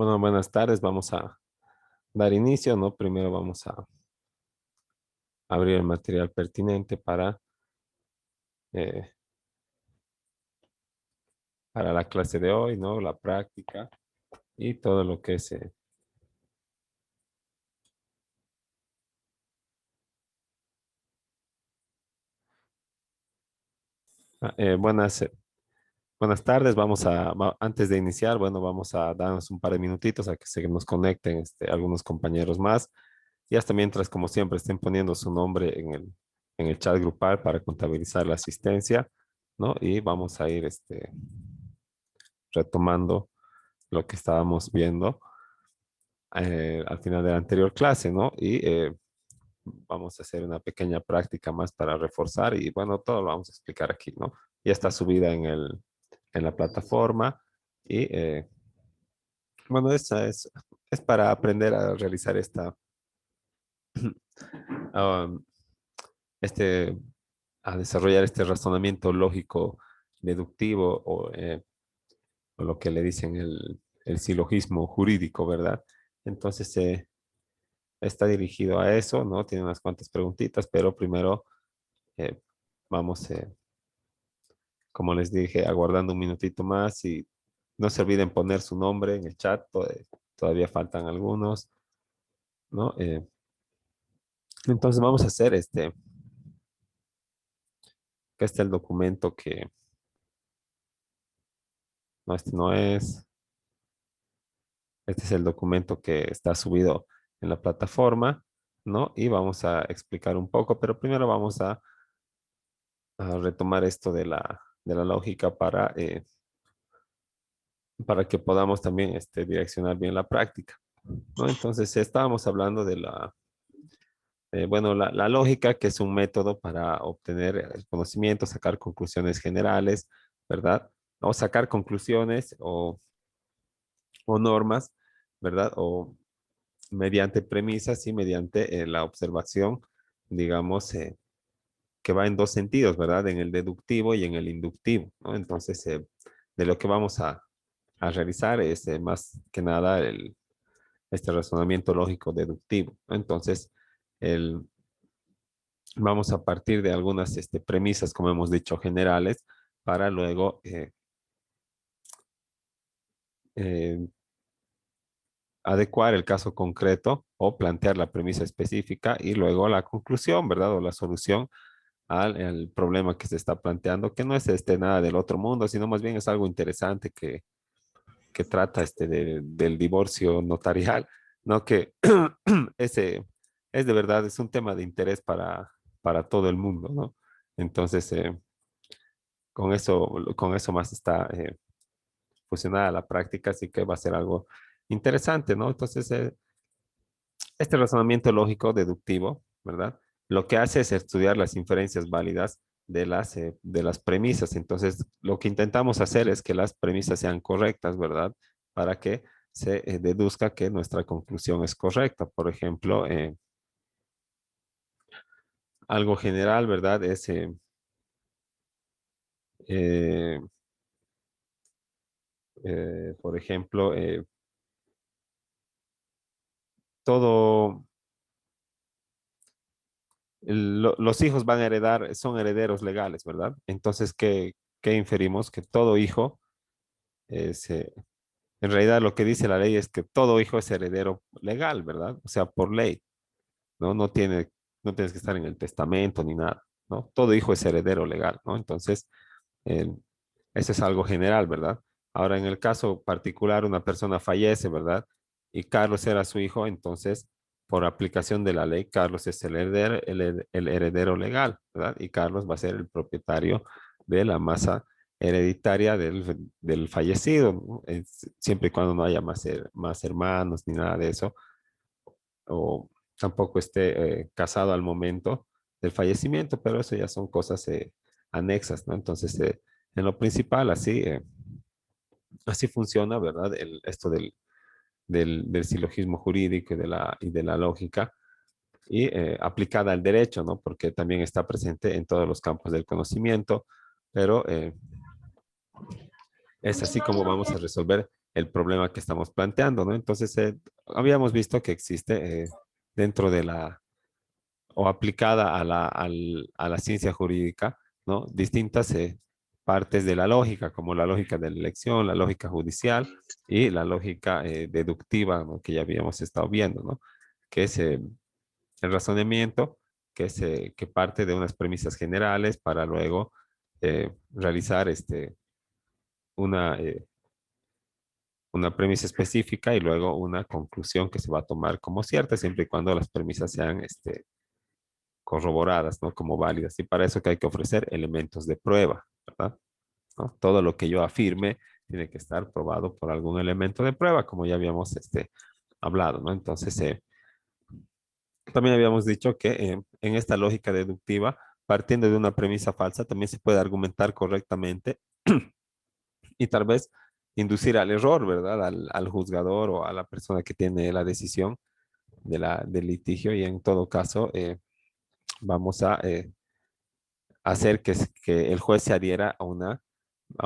Bueno, buenas tardes. Vamos a dar inicio, ¿no? Primero vamos a abrir el material pertinente eh, para la clase de hoy, ¿no? La práctica y todo lo que es... buenas, buenas tardes. Antes de iniciar, bueno, vamos a darnos un par de minutitos a que se nos conecten algunos compañeros más. Y hasta mientras, como siempre, estén poniendo su nombre en el chat grupal para contabilizar la asistencia, ¿no? Y vamos a ir retomando lo que estábamos viendo al final de la anterior clase, ¿no? Y vamos a hacer una pequeña práctica más para reforzar y bueno, todo lo vamos a explicar aquí, ¿no? Ya está subida en la plataforma y bueno, es para aprender a realizar um, este, a desarrollar este razonamiento lógico deductivo o lo que le dicen el silogismo jurídico, ¿verdad? Entonces, está dirigido a eso, ¿no? Tiene unas cuantas preguntitas, pero primero eh, vamos, como les dije, aguardando un minutito más y no se olviden poner su nombre en el chat, todavía faltan algunos, ¿no? Entonces vamos a hacer que este es el documento no, este no es, este es el documento que está subido en la plataforma, ¿no? Y vamos a explicar un poco, pero primero vamos a retomar esto de la lógica para que podamos también direccionar bien la práctica, ¿no? Entonces, estábamos hablando de bueno, la lógica, que es un método para obtener el conocimiento, sacar conclusiones generales, ¿verdad? O sacar conclusiones o normas, ¿verdad? O mediante premisas y mediante la observación, digamos, que va en dos sentidos, ¿verdad? En el deductivo y en el inductivo, ¿no? Entonces, de lo que vamos a realizar es más que nada este razonamiento lógico deductivo, ¿no? Entonces, el, vamos a partir de algunas premisas, como hemos dicho, generales, para luego eh, adecuar el caso concreto o plantear la premisa específica y luego la conclusión, ¿verdad? O la solución al problema que se está planteando, que no es nada del otro mundo, sino más bien es algo interesante que trata del divorcio notarial, ¿no? Que ese es de verdad, es un tema de interés para todo el mundo, ¿no? Entonces, con eso más está fusionada la práctica, así que va a ser algo interesante, ¿no? Entonces, este razonamiento lógico deductivo, ¿verdad? Lo que hace es estudiar las inferencias válidas de las premisas. Entonces, lo que intentamos hacer es que las premisas sean correctas, ¿verdad? Para que se deduzca que nuestra conclusión es correcta. Por ejemplo, algo general, ¿verdad? Es, eh, por ejemplo, todo, los hijos van a heredar, son herederos legales, ¿verdad? Entonces, ¿qué inferimos? Que todo hijo es, en realidad lo que dice la ley es que todo hijo es heredero legal, ¿verdad? O sea, por ley, ¿no? No tienes que estar en el testamento ni nada, ¿no? Todo hijo es heredero legal, ¿no? Entonces, eh, eso es algo general, ¿verdad? Ahora, en el caso particular, una persona fallece, ¿verdad? Y Carlos era su hijo, entonces, por aplicación de la ley, Carlos es el heredero legal, ¿verdad? Y Carlos va a ser el propietario de la masa hereditaria del fallecido, ¿no? Siempre y cuando no haya más hermanos ni nada de eso, o tampoco esté casado al momento del fallecimiento, pero eso ya son cosas anexas, ¿no? Entonces, en lo principal, así funciona, ¿verdad? Esto del silogismo jurídico y de la lógica y aplicada al derecho, ¿no? Porque también está presente en todos los campos del conocimiento, pero es así como vamos a resolver el problema que estamos planteando, ¿no? Entonces, habíamos visto que existe dentro de la, o aplicada a a la ciencia jurídica, ¿no? Distintas partes de la lógica, como la lógica de la elección, la lógica judicial y la lógica deductiva, ¿no? Que ya habíamos estado viendo, ¿no? Que es el razonamiento, que parte de unas premisas generales para luego realizar una, eh, una premisa específica y luego una conclusión que se va a tomar como cierta, siempre y cuando las premisas sean corroboradas, ¿no? Como válidas. Y para eso que hay que ofrecer elementos de prueba, ¿verdad? ¿No? Todo lo que yo afirme tiene que estar probado por algún elemento de prueba, como ya habíamos hablado, ¿no? Entonces, también habíamos dicho que en esta lógica deductiva, partiendo de una premisa falsa, también se puede argumentar correctamente y tal vez inducir al error, ¿verdad? Al juzgador o a la persona que tiene la decisión del litigio y en todo caso vamos a hacer que el juez se adhiera a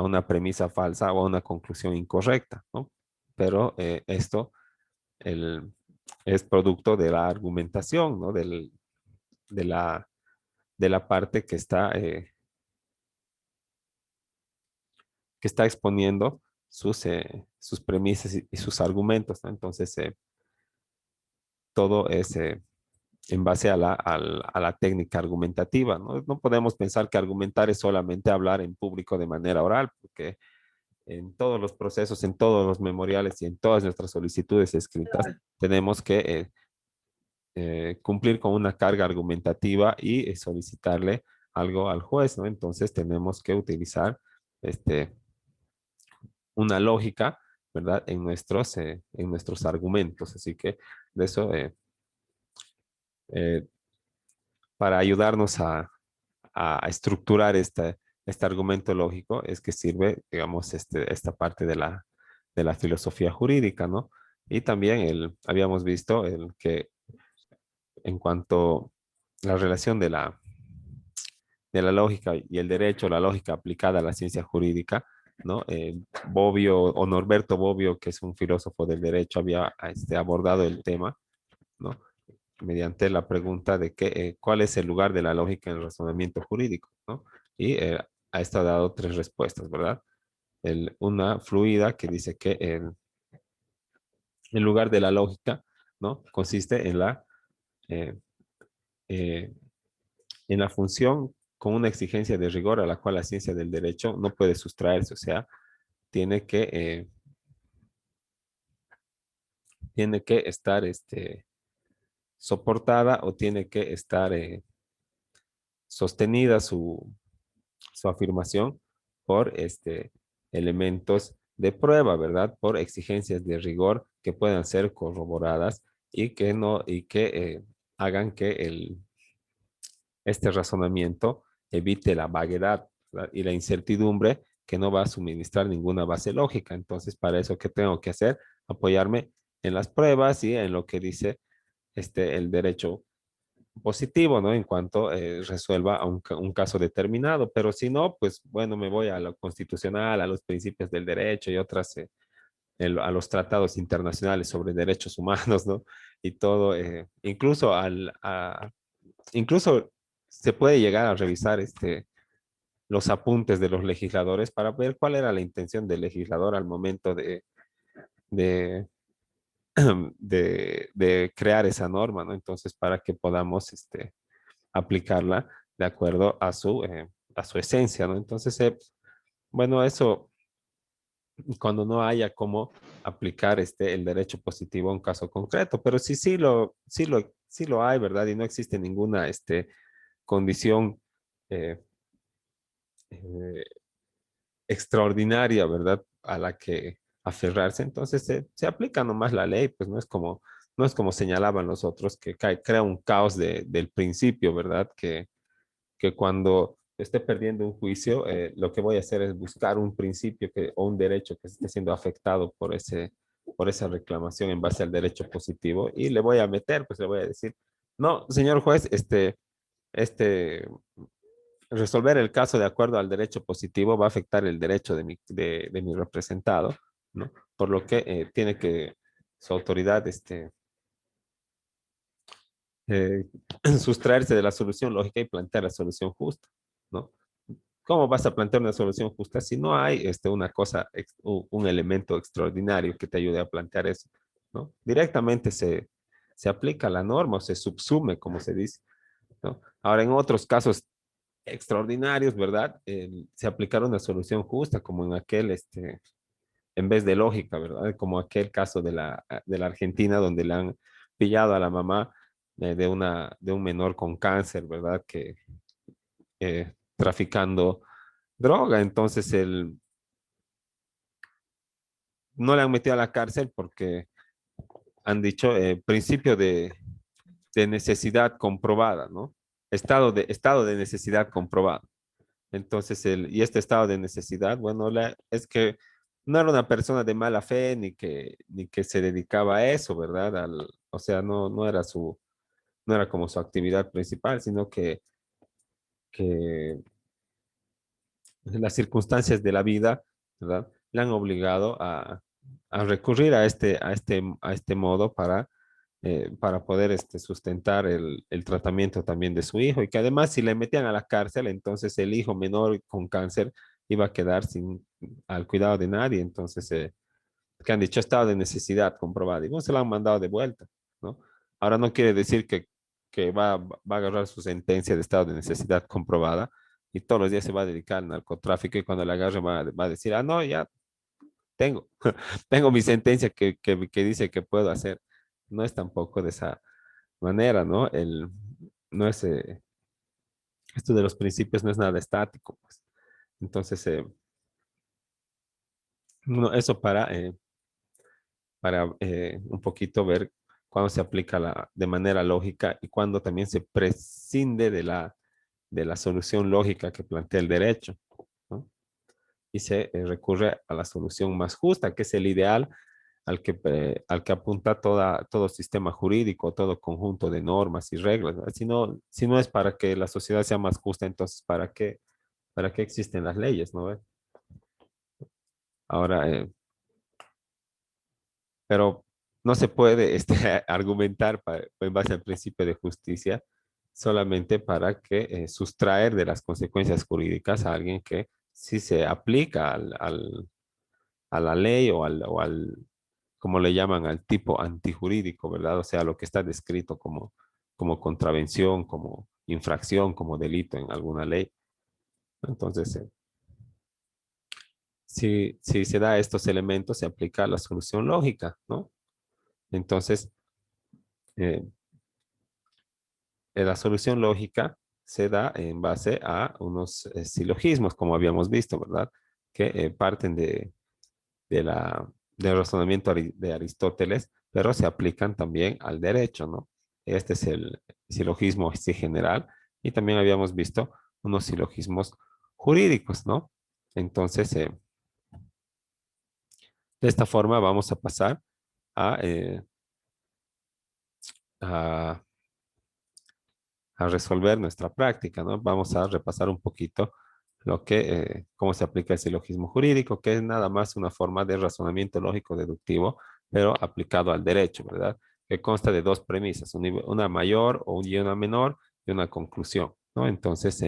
una premisa falsa o a una conclusión incorrecta, ¿no? Pero esto el, es producto de la argumentación, ¿no? De de la parte que está exponiendo sus premisas y sus argumentos, ¿no? Entonces, todo es en base a a la técnica argumentativa, ¿no? No podemos pensar que argumentar es solamente hablar en público de manera oral, porque en todos los procesos, en todos los memoriales y en todas nuestras solicitudes escritas, tenemos que cumplir con una carga argumentativa y solicitarle algo al juez, ¿no? Entonces tenemos que utilizar una lógica, ¿verdad? En nuestros argumentos. Así que de eso, eh, para ayudarnos a estructurar este argumento lógico, es que sirve, digamos, esta parte de la filosofía jurídica, ¿no? Y también habíamos visto que en cuanto a la relación de la lógica y el derecho, la lógica aplicada a la ciencia jurídica, ¿no? Bobbio o Norberto Bobbio, que es un filósofo del derecho, había abordado el tema, ¿no? Mediante la pregunta de cuál es el lugar de la lógica en el razonamiento jurídico, ¿no? Y a esto ha dado tres respuestas, ¿verdad? Una fluida que dice que el lugar de la lógica, ¿no? Consiste eh, eh, en la función con una exigencia de rigor a la cual la ciencia del derecho no puede sustraerse, o sea, tiene tiene que estar soportada o tiene que estar sostenida su afirmación por elementos de prueba, ¿verdad? Por exigencias de rigor que puedan ser corroboradas y que hagan que este razonamiento evite la vaguedad, ¿verdad? Y la incertidumbre que no va a suministrar ninguna base lógica. Entonces, para eso, ¿qué tengo que hacer? Apoyarme en las pruebas y en lo que dice el derecho positivo, ¿no? En cuanto resuelva un caso determinado. Pero si no, pues bueno, me voy a lo constitucional, a los principios del derecho y otras, a los tratados internacionales sobre derechos humanos, ¿no? Y todo, incluso se puede llegar a revisar los apuntes de los legisladores para ver cuál era la intención del legislador al momento de, de crear esa norma, ¿no? Entonces, para que podamos aplicarla de acuerdo a su esencia, ¿no? Entonces, bueno, eso cuando no haya cómo aplicar el derecho positivo a un caso concreto, pero sí lo hay, ¿verdad? Y no existe ninguna condición eh, eh, extraordinaria, ¿verdad? A la que aferrarse. Entonces se aplica nomás la ley, pues no es como señalaban los otros, que crea un caos del principio, ¿verdad? Que cuando esté perdiendo un juicio, lo que voy a hacer es buscar un principio o un derecho que esté siendo afectado por esa reclamación en base al derecho positivo y le voy a meter, pues le voy a decir, no, señor juez, este, resolver el caso de acuerdo al derecho positivo va a afectar el derecho de mi representado, ¿no? Por lo que tiene que su autoridad eh, sustraerse de la solución lógica y plantear la solución justa, ¿no? ¿Cómo vas a plantear una solución justa si no hay una cosa, un elemento extraordinario que te ayude a plantear eso, ¿no? Directamente se aplica la norma o se subsume, como se dice, ¿no? Ahora, en otros casos extraordinarios, ¿verdad? Se aplicaron una solución justa, como en aquel, en vez de lógica, ¿verdad? Como aquel caso de la Argentina, donde le han pillado a la mamá de un menor con cáncer, ¿verdad? Que traficando droga. Entonces, no le han metido a la cárcel porque han dicho principio de necesidad comprobada, ¿no? Estado de necesidad comprobada. Entonces, y este estado de necesidad, bueno, es que no era una persona de mala fe ni que se dedicaba a eso, ¿verdad? O sea, no era no era como su actividad principal, sino que las circunstancias de la vida, ¿verdad? Le han obligado a recurrir a este modo para poder sustentar el tratamiento también de su hijo y que además si le metían a la cárcel, entonces el hijo menor con cáncer iba a quedar sin al cuidado de nadie, entonces que han dicho estado de necesidad comprobada y no se lo han mandado de vuelta, ¿no? Ahora no quiere decir que va a agarrar su sentencia de estado de necesidad comprobada y todos los días se va a dedicar al narcotráfico y cuando la agarre va a decir, ah, no, ya tengo, tengo mi sentencia que dice que puedo hacer. No es tampoco de esa manera, ¿no? No es, esto de los principios no es nada estático, pues. Entonces, eso para un poquito ver cuándo se aplica de manera lógica y cuándo también se prescinde de la solución lógica que plantea el derecho, ¿no? Y se recurre a la solución más justa, que es el ideal al que apunta todo sistema jurídico, todo conjunto de normas y reglas, ¿verdad? Si no es para que la sociedad sea más justa, entonces para qué existen las leyes, ¿no? ¿Ve? Ahora, pero no se puede argumentar en base al principio de justicia solamente para que sustraer de las consecuencias jurídicas a alguien que sí se aplica a la ley como le llaman, al tipo antijurídico, ¿verdad? O sea, lo que está descrito como contravención, como infracción, como delito en alguna ley. Entonces, si se da estos elementos, se aplica la solución lógica, ¿no? Entonces, eh, la solución lógica se da en base a unos silogismos, como habíamos visto, ¿verdad? Que parten de del razonamiento de Aristóteles, pero se aplican también al derecho, ¿no? Este es el silogismo sí, general y también habíamos visto unos silogismos jurídicos, ¿no? Entonces, de esta forma vamos a pasar a, a, a resolver nuestra práctica, ¿no? Vamos a repasar un poquito cómo se aplica el silogismo jurídico, que es nada más una forma de razonamiento lógico deductivo, pero aplicado al derecho, ¿verdad? Que consta de dos premisas, una mayor y una menor y una conclusión, ¿no? Entonces,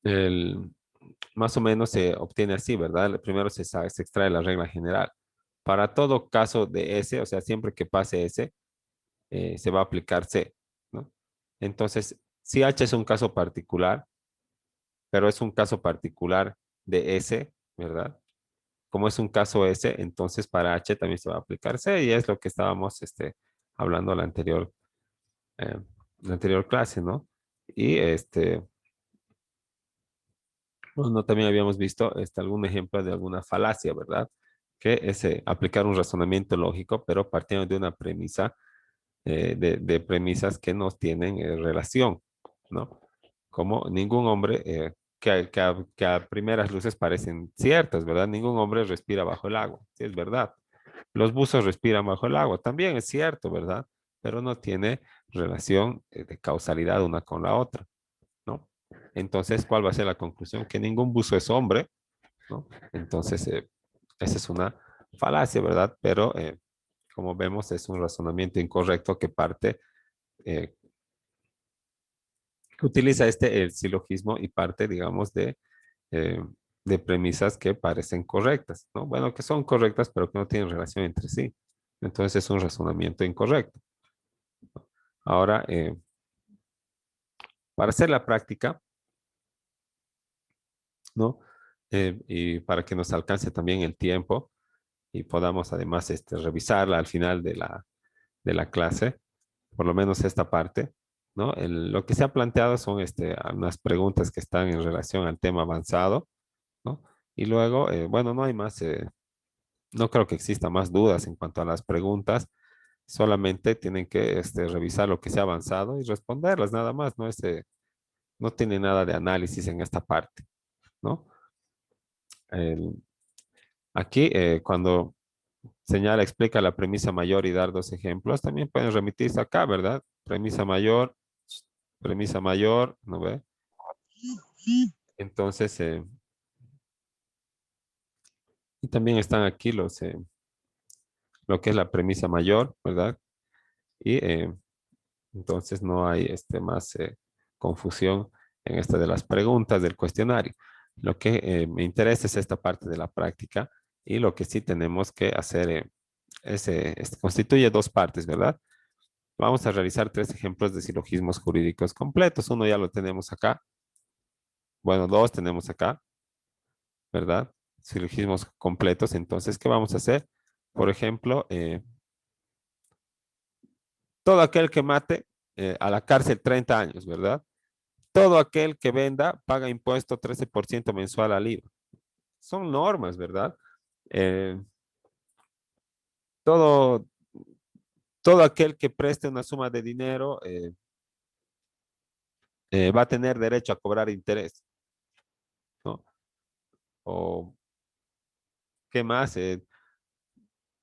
el, más o menos se obtiene así, ¿verdad? Primero se extrae la regla general. Para todo caso de S, o sea, siempre que pase S, se va a aplicar C, ¿no? Entonces, si H es un caso particular, pero es un caso particular de S, ¿verdad? Como es un caso S, entonces para H también se va a aplicar C y es lo que estábamos hablando en la anterior clase, ¿no? Y bueno, también habíamos visto algún ejemplo de alguna falacia, ¿verdad? Que es aplicar un razonamiento lógico, pero partiendo de una premisa de premisas que no tienen relación, ¿no? Como ningún hombre, que a primeras luces parecen ciertas, ¿verdad? Ningún hombre respira bajo el agua, sí, es verdad. Los buzos respiran bajo el agua, también es cierto, ¿verdad? Pero no tiene relación de causalidad una con la otra, ¿no? Entonces, ¿cuál va a ser la conclusión? Que ningún buzo es hombre, ¿no? Entonces, esa es una falacia, ¿verdad? Pero como vemos, es un razonamiento incorrecto que parte, eh, que utiliza el silogismo y parte, digamos, eh, de premisas que parecen correctas, ¿no? Bueno, que son correctas, pero que no tienen relación entre sí. Entonces es un razonamiento incorrecto. Ahora, para hacer la práctica, ¿no? Y para que nos alcance también el tiempo y podamos además revisarla al final de la clase, por lo menos esta parte, ¿no? Lo que se ha planteado son unas preguntas que están en relación al tema avanzado, ¿no? Y luego, bueno, no hay más, no creo que exista más dudas en cuanto a las preguntas, solamente tienen que revisar lo que se ha avanzado y responderlas, nada más, ¿no? No tiene nada de análisis en esta parte, ¿no? El- Aquí, cuando señala, explica la premisa mayor y dar dos ejemplos, también pueden remitirse acá, ¿verdad? Premisa mayor, ¿no ve? Entonces, y también están aquí lo que es la premisa mayor, ¿verdad? Y entonces no hay más confusión en esta de las preguntas del cuestionario. Lo que me interesa es esta parte de la práctica y lo que sí tenemos que hacer constituye dos partes, ¿verdad? Vamos a realizar tres ejemplos de silogismos jurídicos completos. Uno ya lo tenemos acá. Bueno, dos tenemos acá, ¿verdad? Silogismos completos. Entonces, ¿qué vamos a hacer? Por ejemplo, todo aquel que mate a la cárcel 30 años, ¿verdad? Todo aquel que venda paga impuesto 13% mensual al IVA. Son normas, ¿verdad? Eh, todo, todo aquel que preste una suma de dinero va a tener derecho a cobrar interés, ¿no? O, ¿qué más?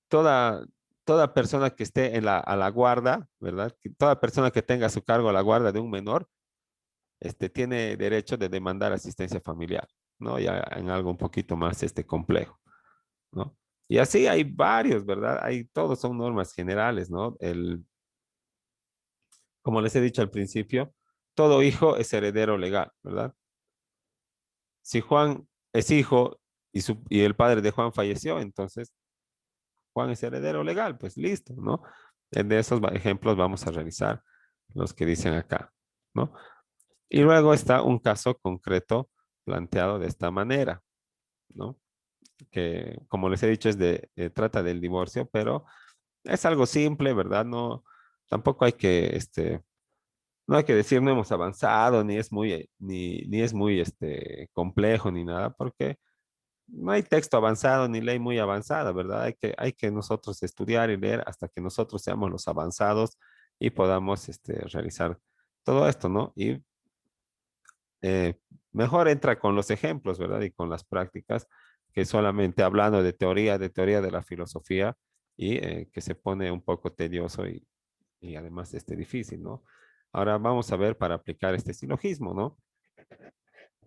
Toda, toda persona que esté a la guarda, ¿verdad? Toda persona que tenga a su cargo la guarda de un menor, tiene derecho de demandar asistencia familiar, ¿no? Ya en algo un poquito más complejo, ¿no? Y así hay varios, ¿verdad? Todos son normas generales, ¿no? Como les he dicho al principio, todo hijo es heredero legal, ¿verdad? Si Juan es hijo y el padre de Juan falleció, entonces Juan es heredero legal, pues listo, ¿no? De esos ejemplos vamos a realizar los que dicen acá, ¿no? Y luego está un caso concreto planteado de esta manera, ¿no? Que, como les he dicho, trata del divorcio, pero es algo simple, ¿verdad? No, tampoco hay que, no hay que decir no hemos avanzado, ni es muy, complejo, ni nada, porque no hay texto avanzado ni ley muy avanzada, ¿verdad? Hay que nosotros estudiar y leer hasta que nosotros seamos los avanzados y podamos, realizar todo esto, ¿no? Y eh, mejor entra con los ejemplos, ¿verdad? Y con las prácticas, que solamente hablando de teoría de la filosofía, y que se pone un poco tedioso y además difícil, ¿no? Ahora vamos a ver para aplicar este silogismo, ¿no?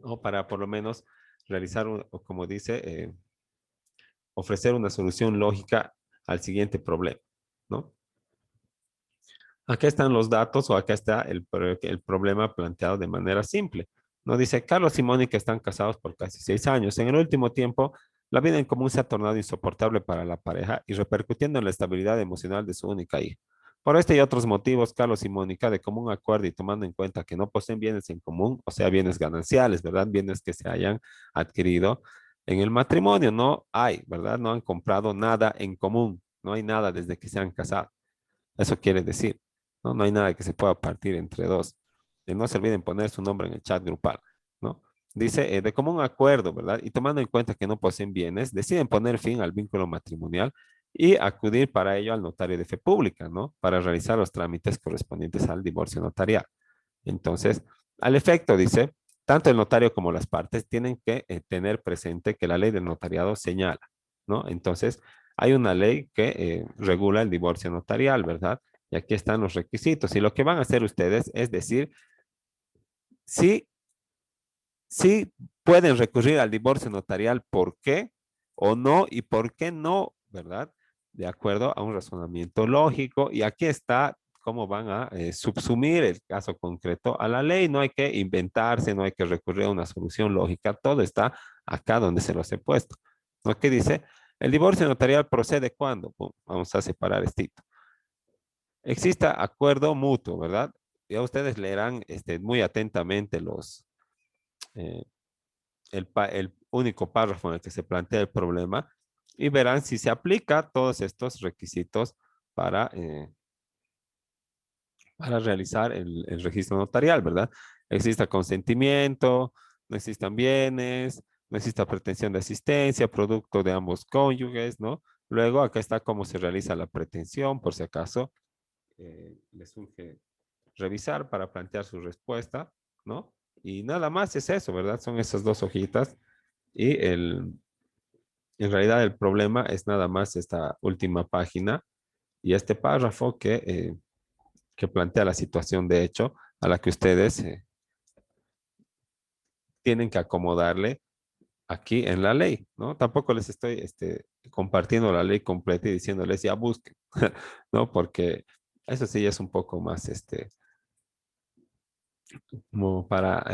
O para por lo menos realizar, o como dice, ofrecer una solución lógica al siguiente problema, ¿no? Acá están los datos o acá está el problema planteado de manera simple. No dice, Carlos y Mónica están casados por casi 6 años. En el último tiempo, la vida en común se ha tornado insoportable para la pareja y repercutiendo en la estabilidad emocional de su única hija. Por este y otros motivos, Carlos y Mónica, de común acuerdo y tomando en cuenta que no poseen bienes en común, o sea, bienes gananciales, ¿verdad? Bienes que se hayan adquirido en el matrimonio, no hay, ¿verdad? No han comprado nada en común, no hay nada desde que se han casado. Eso quiere decir, ¿no? No hay nada que se pueda partir entre dos. Y no se olviden poner su nombre en el chat grupal, ¿no? Dice, de común acuerdo, ¿verdad? Y tomando en cuenta que no poseen bienes, deciden poner fin al vínculo matrimonial y acudir para ello al notario de fe pública, ¿no? Para realizar los trámites correspondientes al divorcio notarial. Entonces, al efecto, dice, tanto el notario como las partes tienen que tener presente que la ley del notariado señala, ¿no? Entonces, hay una ley que regula el divorcio notarial, ¿verdad? Y aquí están los requisitos. Y lo que van a hacer ustedes es decir, sí sí pueden recurrir al divorcio notarial, ¿por qué? O no, y por qué no, ¿verdad? De acuerdo a un razonamiento lógico. Y aquí está cómo van a subsumir el caso concreto a la ley. No hay que inventarse, no hay que recurrir a una solución lógica. Todo está acá donde se los he puesto. ¿No? ¿Qué dice? El divorcio notarial procede cuando, pum, vamos a separar esto. Exista acuerdo mutuo, ¿verdad? Ya ustedes leerán muy atentamente eh, el único párrafo en el que se plantea el problema y verán si se aplica todos estos requisitos para realizar el registro notarial, ¿verdad? Exista consentimiento, no existan bienes, no exista pretensión de asistencia, producto de ambos cónyuges, ¿no? Luego acá está cómo se realiza la pretensión, por si acaso les surge revisar para plantear su respuesta, ¿no? Y nada más es eso, ¿verdad? Son esas dos hojitas y en realidad el problema es nada más esta última página y este párrafo que plantea la situación de hecho a la que ustedes tienen que acomodarle aquí en la ley, ¿no? Tampoco les estoy compartiendo la ley completa y diciéndoles ya busquen, ¿no? Porque eso sí ya es un poco más, como para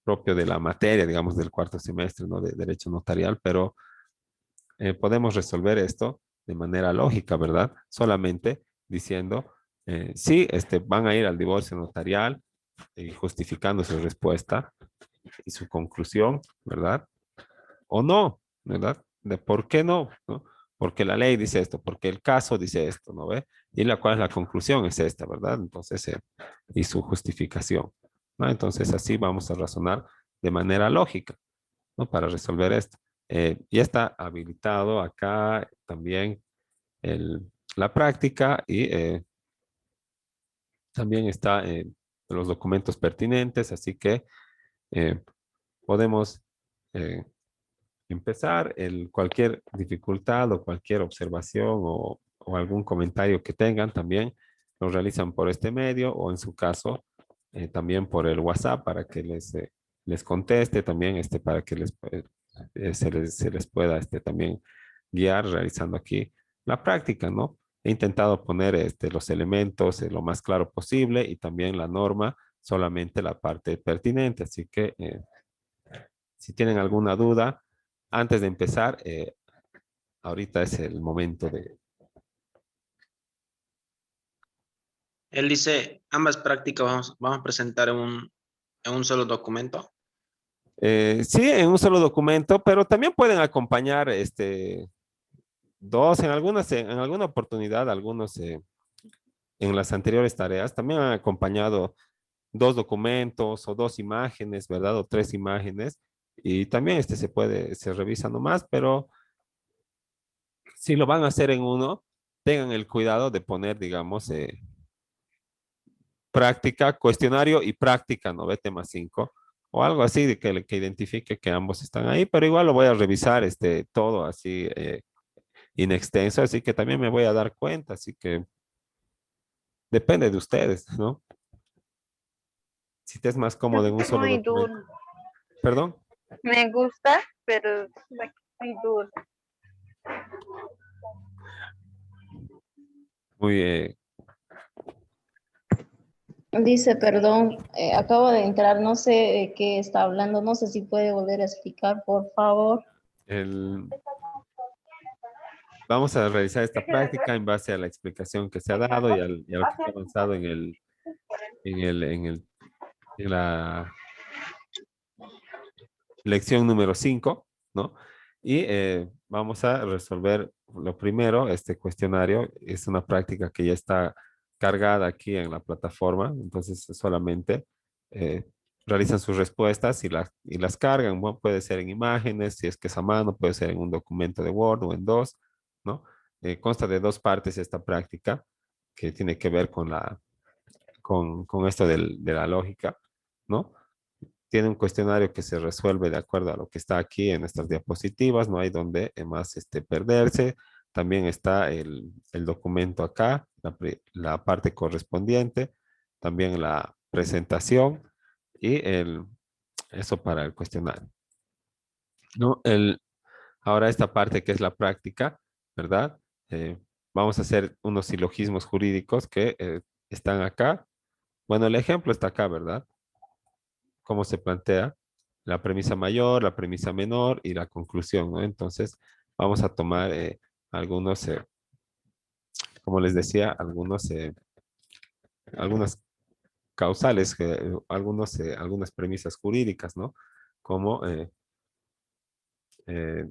propio de la materia, digamos, del cuarto semestre, ¿no? De derecho notarial, pero podemos resolver esto de manera lógica, ¿verdad? Solamente diciendo, sí, van a ir al divorcio notarial y justificando su respuesta y su conclusión, ¿verdad? O no, ¿verdad? De por qué no, ¿no? Porque la ley dice esto, porque el caso dice esto, ¿no ve? Y la cual es la conclusión es esta, ¿verdad? Entonces, y su justificación, ¿no? Entonces, así vamos a razonar de manera lógica, ¿no? Para resolver esto. Ya está habilitado acá también la práctica y también está los documentos pertinentes, así que eh, podemos eh, empezar. Cualquier dificultad o cualquier observación o algún comentario que tengan también lo realizan por este medio o en su caso también por el WhatsApp para que les conteste también para que se les pueda también guiar realizando aquí la práctica, ¿no? He intentado poner los elementos lo más claro posible y también la norma, solamente la parte pertinente. Así que si tienen alguna duda, antes de empezar, ahorita es el momento de... Él dice, ambas prácticas vamos a presentar en un solo documento. Sí, en un solo documento, pero también pueden acompañar dos, en alguna oportunidad, algunos en las anteriores tareas, también han acompañado dos documentos o dos imágenes, ¿verdad? O tres imágenes. Y también se revisa nomás, pero si lo van a hacer en uno, tengan el cuidado de poner, digamos, práctica, cuestionario y práctica, ¿no ve? Tema 5 o algo así de que identifique que ambos están ahí, pero igual lo voy a revisar todo así in extenso, así que también me voy a dar cuenta, así que depende de ustedes, ¿no? Si te es más cómodo en un solo Muy documento. duro. Perdón. Me gusta, pero muy duro. Muy, Dice, perdón, acabo de entrar, no sé de qué está hablando, no sé si puede volver a explicar, por favor. el, vamos a realizar esta práctica en base a la explicación que se ha dado y a lo que se ha avanzado en el, en el, en la lección número 5, ¿no? Y vamos a resolver lo primero, este cuestionario es una práctica que ya está cargada aquí en la plataforma, entonces solamente eh, realizan sus respuestas y las cargan, bueno, puede ser en imágenes, si es que es a mano, puede ser en un documento de Word o en dos, ¿no? Consta de dos partes esta práctica que tiene que ver con esto de la lógica, ¿no? Tiene un cuestionario que se resuelve de acuerdo a lo que está aquí en estas diapositivas, no hay donde más perderse. También está el documento acá, la parte correspondiente, también la presentación y Eso para el cuestionario. ¿No? Ahora esta parte que es la práctica, ¿verdad? Vamos a hacer unos silogismos jurídicos que están acá. Bueno, el ejemplo está acá, ¿verdad? Cómo se plantea la premisa mayor, la premisa menor y la conclusión, ¿no? Entonces, vamos a tomar algunos, como les decía, algunas causales, algunas premisas jurídicas, ¿no? Como eh,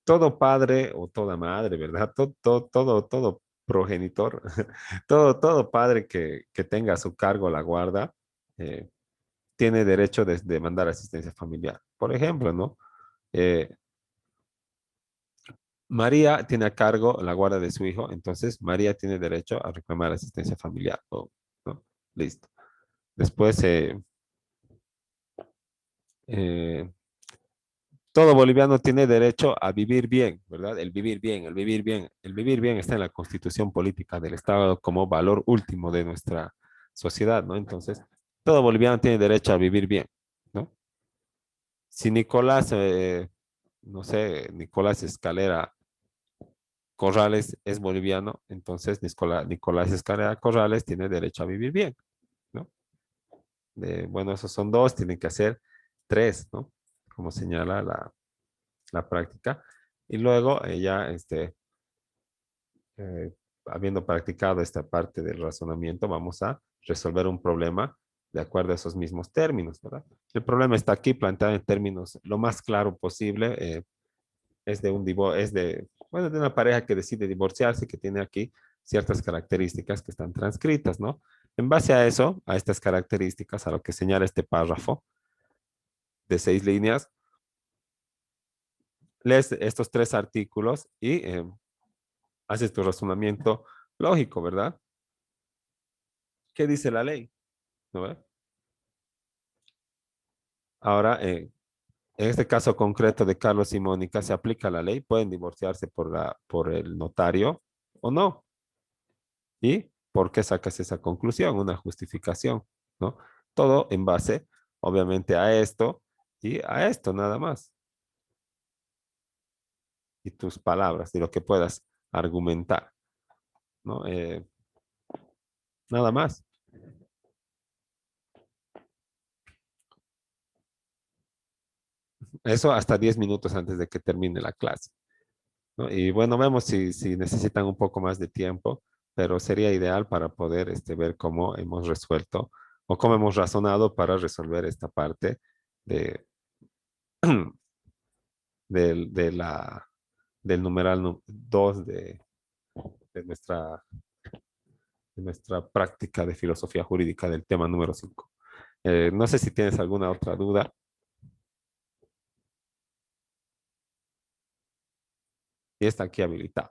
todo padre o toda madre, ¿verdad? Todo progenitor, todo padre que tenga a su cargo la guarda, eh, tiene derecho de demandar asistencia familiar. Por ejemplo, ¿no? Eh, María tiene a cargo la guarda de su hijo, entonces María tiene derecho a reclamar asistencia familiar. ¿No? Listo. Después, eh, todo boliviano tiene derecho a vivir bien, ¿verdad? El vivir bien, el vivir bien. El vivir bien está en la constitución política del Estado como valor último de nuestra sociedad, ¿no? Entonces, todo boliviano tiene derecho a vivir bien, ¿no? Si Nicolás, no sé, Nicolás Escalera Corrales es boliviano, entonces Nicolás Escalera Corrales tiene derecho a vivir bien, ¿no? Bueno, esos son dos, tienen que hacer tres, ¿no? Como señala la práctica. Y luego ella, habiendo practicado esta parte del razonamiento, vamos a resolver un problema de acuerdo a esos mismos términos, ¿verdad? El problema está aquí planteado en términos lo más claro posible. Es de un divorcio, bueno, de una pareja que decide divorciarse, que tiene aquí ciertas características que están transcritas, ¿no? En base a eso, a estas características, a lo que señala este párrafo de 6 líneas, lees estos 3 artículos y haces tu razonamiento lógico, ¿verdad? ¿Qué dice la ley? ¿No ve? Ahora, en este caso concreto de Carlos y Mónica, se aplica la ley, pueden divorciarse por el notario o no. ¿Y por qué sacas esa conclusión? Una justificación, ¿no? Todo en base, obviamente, a esto y a esto nada más. Y tus palabras y lo que puedas argumentar, ¿no? Nada más. Eso hasta 10 minutos antes de que termine la clase, ¿no? Y bueno, vemos si necesitan un poco más de tiempo, pero sería ideal para poder ver cómo hemos resuelto o cómo hemos razonado para resolver esta parte de, del, de la, del numeral 2 de nuestra, de nuestra práctica de filosofía jurídica del tema número 5. No sé si tienes alguna otra duda. Y está aquí habilitado.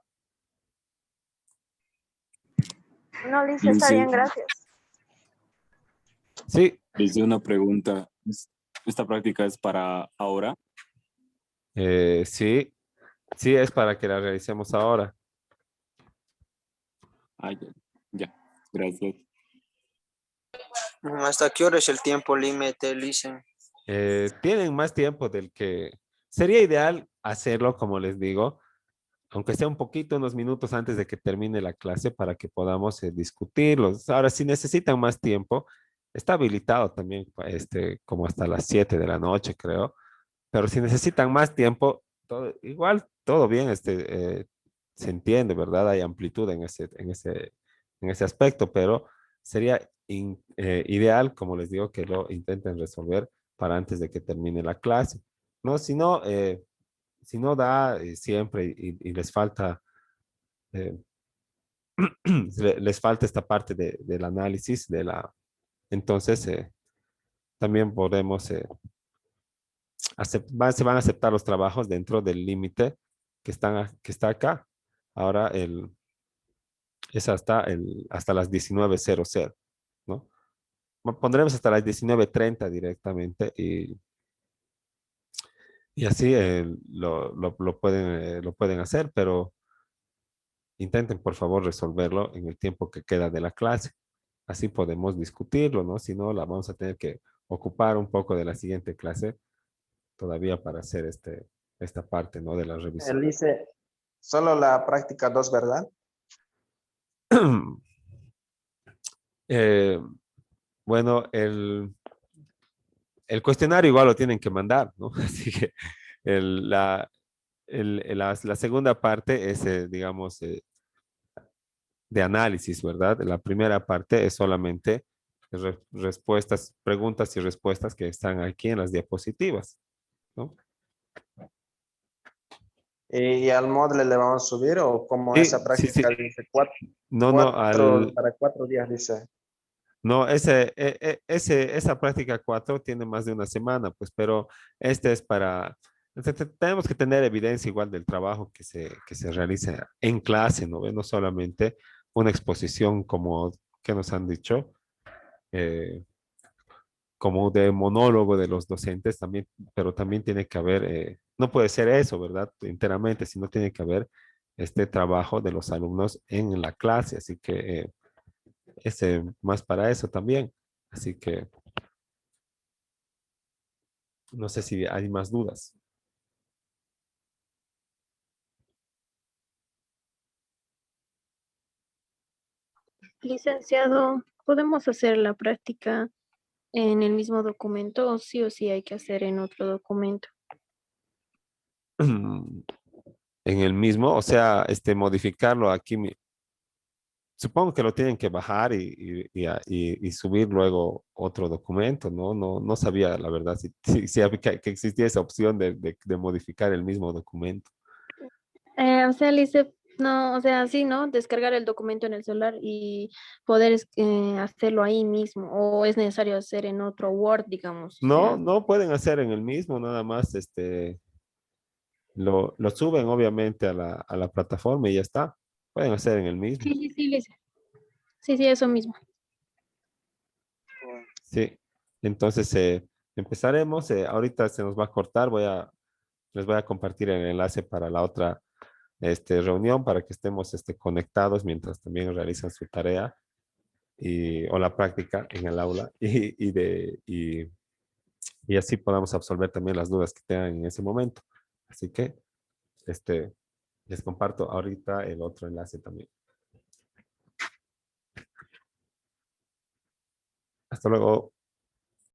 No, Lice, está bien, gracias. Sí, Desde una pregunta, ¿esta práctica es para ahora? sí, sí es para que la realicemos ahora. Ah, ya, ya, gracias. ¿Hasta qué hora es el tiempo límite, Lice? Tienen más tiempo del que sería ideal hacerlo, como les digo, aunque sea un poquito, unos minutos antes de que termine la clase para que podamos discutirlos. Ahora, si necesitan más tiempo, está habilitado también, como hasta las 7 de la noche, creo. Pero si necesitan más tiempo, igual todo bien, se entiende, ¿verdad? Hay amplitud en ese aspecto, pero sería ideal, como les digo, que lo intenten resolver para antes de que termine la clase. ¿No? Si no da siempre y les falta, eh, les falta esta parte del análisis entonces también podemos, se van a aceptar los trabajos dentro del límite que está acá. Ahora es hasta las 19:00, ¿no? Pondremos hasta las 19:30 directamente y así lo pueden hacer, pero intenten por favor resolverlo en el tiempo que queda de la clase. Así podemos discutirlo, ¿no? Si no, la vamos a tener que ocupar un poco de la siguiente clase todavía para hacer esta parte, ¿no? De la Él revisión. dice solo la práctica 2, ¿verdad? Eh, bueno, el cuestionario igual lo tienen que mandar, ¿no? Así que la segunda parte es, digamos, de análisis, ¿verdad? La primera parte es solamente respuestas, preguntas y respuestas que están aquí en las diapositivas, ¿no? ¿Y al Moodle le vamos a subir o como esa Sí, sí, sí. práctica dice cuatro, No, no, para 4 días dice? no, esa práctica 4 tiene más de una semana, pues, pero este es para, tenemos que tener evidencia igual del trabajo que se realiza en clase, ¿no? No solamente una exposición como que nos han dicho, eh, como de monólogo de los docentes también, pero también tiene que haber, no puede ser eso, ¿verdad? Enteramente, sino tiene que haber este trabajo de los alumnos en la clase, así que más para eso también. Así que no sé si hay más dudas. Licenciado, ¿podemos hacer la práctica en el mismo documento o sí hay que hacer en otro documento? En el mismo, o sea, modificarlo aquí. Supongo que lo tienen que bajar y subir luego otro documento, ¿no? No sabía, la verdad, si que existía esa opción de modificar el mismo documento. O sea, Lice, no, o sea, sí, ¿no? Descargar el documento en el celular y poder hacerlo ahí mismo, o es necesario hacer en otro Word, digamos, o No, sea. no pueden hacer en el mismo, nada más lo suben obviamente a la plataforma y ya está. Pueden hacer en el mismo. Sí, sí, sí, Lice. Sí, sí, eso mismo. Sí. Entonces, empezaremos. Ahorita se nos va a cortar. Les voy a compartir el enlace para la otra reunión para que estemos conectados mientras también realizan su tarea o la práctica en el aula y así podamos absolver también las dudas que tengan en ese momento. Así que les comparto ahorita el otro enlace también. Hasta luego.